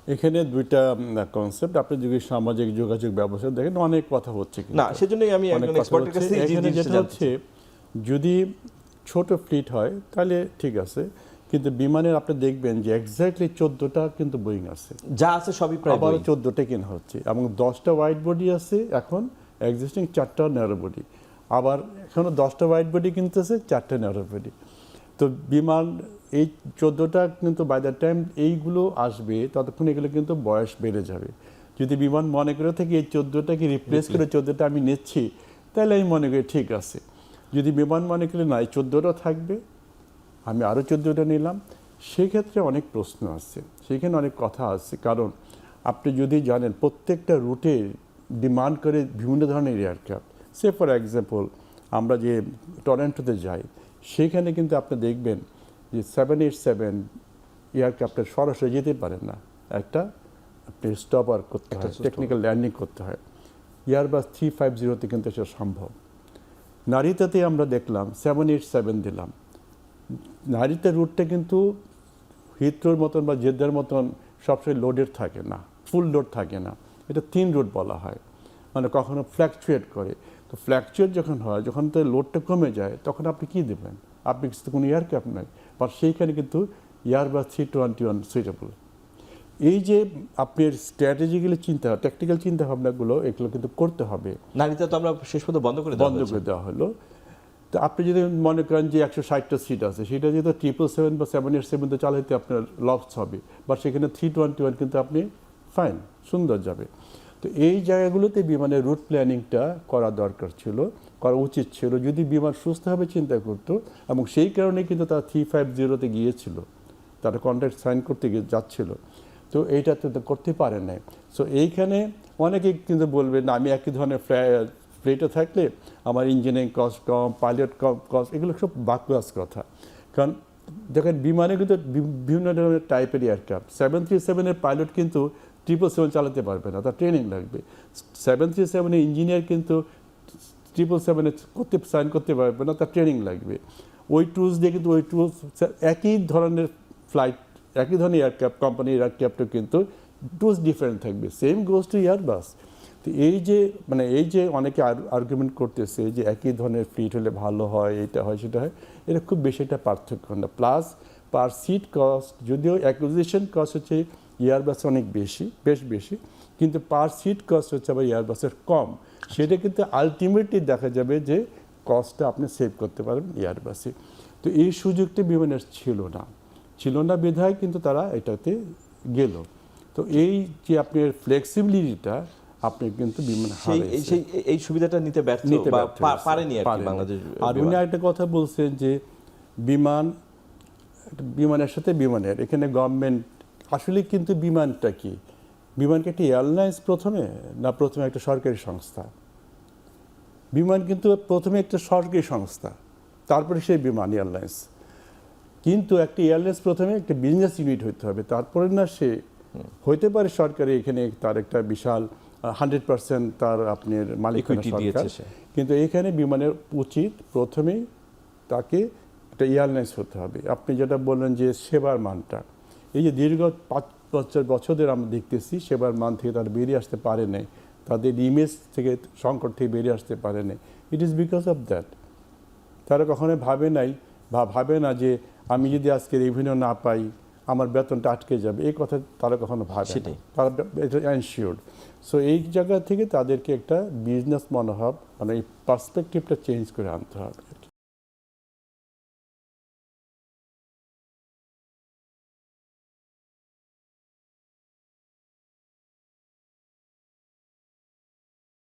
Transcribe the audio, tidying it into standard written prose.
এখানে দুইটা কনসেপ্ট। আপনি যদি সামাজিক যোগাযোগ ব্যবস্থা দেখেন অনেক কথা হচ্ছে, না সেজন্যই আমি একজন এক্সপার্টের কাছে এখানে যেটা হচ্ছে যদি ছোট ফ্লিট হয় তাহলে ঠিক আছে, কিন্তু বিমানের আপনি দেখবেন যে এক্স্যাক্টলি 14টা কিন্তু বোয়িং আছে, যা আছে সবই প্রায় আবার 14টা কেনা হচ্ছে এবং 10টা হোয়াইট বডি আছে এখন এক্সিস্টিং, 4টা ন্যারো বডি, আবার এখনও 10টা হোয়াইট বডি কিনতেছে, 4টা ন্যারো বডি। তো বিমান এই 14টা কিন্তু বাই দ্য টাইম এইগুলো আসবে ততক্ষণ এগুলো কিন্তু বয়স বেড়ে যাবে। যদি বিমান মনে করে থেকে এই 14টাকে রিপ্লেস করে 14টা আমি নিচ্ছি, তাহলে আমি মনে করি ঠিক আছে। যদি বিমান মনে করে না এই 14টা থাকবে, আমি আরও 14টা নিলাম, সেক্ষেত্রে অনেক প্রশ্ন আসছে, সেখানে অনেক কথা আছে। কারণ আপনি যদি জানেন প্রত্যেকটা রুটে ডিমান্ড করে বিভিন্ন ধরনের এয়ারক্রাফট। সে ফর এক্সাম্পল আমরা যে টরন্টোতে যাই, সেখানে কিন্তু আপনি দেখবেন যে 787 এয়ারক্রাফটের সরাসরি যেতে পারে না, একটা আপনি স্টপার করতে হয়, টেকনিক্যাল ল্যান্ডিং করতে হয়। এয়ারবাস 350তে কিন্তু সেটা সম্ভব। নারিতাতে আমরা দেখলাম 787 দিলাম, নারিতা রুটটা কিন্তু হিথ্রোর মতন বা জেদ্দার মতন সবসময় লোডেড থাকে না, ফুল লোড থাকে না, এটা 3 রুট বলা হয়, মানে কখনো ফ্ল্যাকচুয়েট করে। তো ফ্ল্যাকচুয়েট যখন হয়, যখন তো লোডটা কমে যায়, তখন আপনি কী দেবেন? আপনি কিছু কোনো এয়ারক্রাফট নাই, বাট সেইখানে কিন্তু এয়ারবাস 321 সুইটেবল। এই যে আপনার স্ট্র্যাটেজিক্যালি চিন্তা, টেকনিক্যাল চিন্তা ভাবনাগুলো এগুলো কিন্তু করতে হবে। নারীতে তো আমরা শেষ পর্যন্ত বন্ধ করে দেওয়া হলো। তো আপনি যদি মনে করেন যে 160টা সিট আছে, সেটা যদি 777 বা 787 চালাইতে আপনার লস হবে, বা সেখানে 321 কিন্তু আপনি ফাইন, সুন্দর যাবে। তো এই জায়গাগুলোতে বিমানের রুট প্ল্যানিংটা করা দরকার ছিল, করা উচিত ছিল, যদি বিমান সুস্থভাবে চিন্তা করতো। এবং সেই কারণে কিন্তু তারা 350-তে গিয়েছিল, তারা কন্ট্রাক্ট সাইন করতে যাচ্ছিল। তো এইটা তো করতে পারে নাই। সো এইখানে অনেকেই কিন্তু বলবে না, আমি একই ধরনের ফ্লাইটে থাকলে আমার ইঞ্জিনিয়ারিং কস্ট কম, পাইলট কম কস্ট, এগুলো সব বাকওয়াস কথা। কারণ দেখেন বিমানে কিন্তু বিভিন্ন ধরনের টাইপের এয়ারক্রাফট। 737-এর পাইলট কিন্তু 777 চালাতে পারবে না, তার ট্রেনিং লাগবে। 737-এর ইঞ্জিনিয়ার কিন্তু 777-এ সাইন করতে পারবে না, তার ট্রেনিং লাগবে। ওই টুলস দিয়ে কিন্তু ওই টুলস একই ধরনের ফ্লাইট, একই ধরনের এয়ারক্রাফট, কোম্পানির এয়ারক্রাফটও কিন্তু টুলস ডিফারেন্ট থাকবে। Same goes to Airbus. তো এই যে অনেকে আর্গুমেন্ট করতেছে যে একই ধরনের ফ্লিট হলে ভালো হয়, এটা হয় সেটা হয়, এটা খুব বেশি একটা পার্থক্য না। প্লাস পার সিট কস্ট, যদিও অ্যাকুইজিশন কস্ট হচ্ছে এয়ারবাস অনেক বেশ বেশি, কিন্তু পার সিট কস্ট হচ্ছে আবার এয়ারবাসের কম। সেটা কিন্তু আলটিমেটলি দেখা যাবে যে কস্টটা আপনি সেভ করতে পারবেন এয়ারবাসে। তো এই সুযোগটা বিমানের ছিল না বিধায় কিন্তু তারা এটাতে গেল। তো এই যে আপনার ফ্লেক্সিবিলিটিটা আপনি কিন্তু বিমান এই সুবিধাটা নিতে ব্যর্থ পারেনি আর কি বাংলাদেশ। আর উনি একটা কথা বলছেন যে বিমানের সাথে বিমানের এখানে গভর্নমেন্ট আসলে, কিন্তু বিমানটা কি, বিমানকে একটা এয়ারলাইন্স প্রথমে একটা সরকারি সংস্থা? বিমান কিন্তু প্রথমে একটা সরকারি সংস্থা, তারপরে সেই বিমান এয়ারলাইন্স। কিন্তু একটা এয়ারলাইন্স প্রথমে একটা বিজনেস ইউনিট হতে হবে, তারপরে না সে হইতে পারে সরকারি, এখানে তার একটা বিশাল 100% তার আপনার মালিকানা সরকার। কিন্তু এখানে বিমানের উচিত প্রথমেই তাকে একটা এয়ারলাইন্স হতে হবে। আপনি যেটা বললেন যে সেবার মানটা, এই যে দীর্ঘ 5 বছরের আমরা দেখতেছি সেবার মান থেকে তারা বেরিয়ে আসতে পারে নাই, তাদের ইমেজ থেকে, সংকট থেকে বেরিয়ে আসতে পারে নাই। It is because of that. তারা কখনোই ভাবে না যে আমি যদি আজকে রেভিনিউ না পাই আমার বেতনটা আটকে যাবে, এই কথা তারা কখনো ভাবে না, তারা এনশিওর্ড। সো এই জায়গা থেকে তাদেরকে একটা বিজনেস মনোভাব, মানে এই পার্সপেক্টিভটা চেঞ্জ করে আনতে হবে।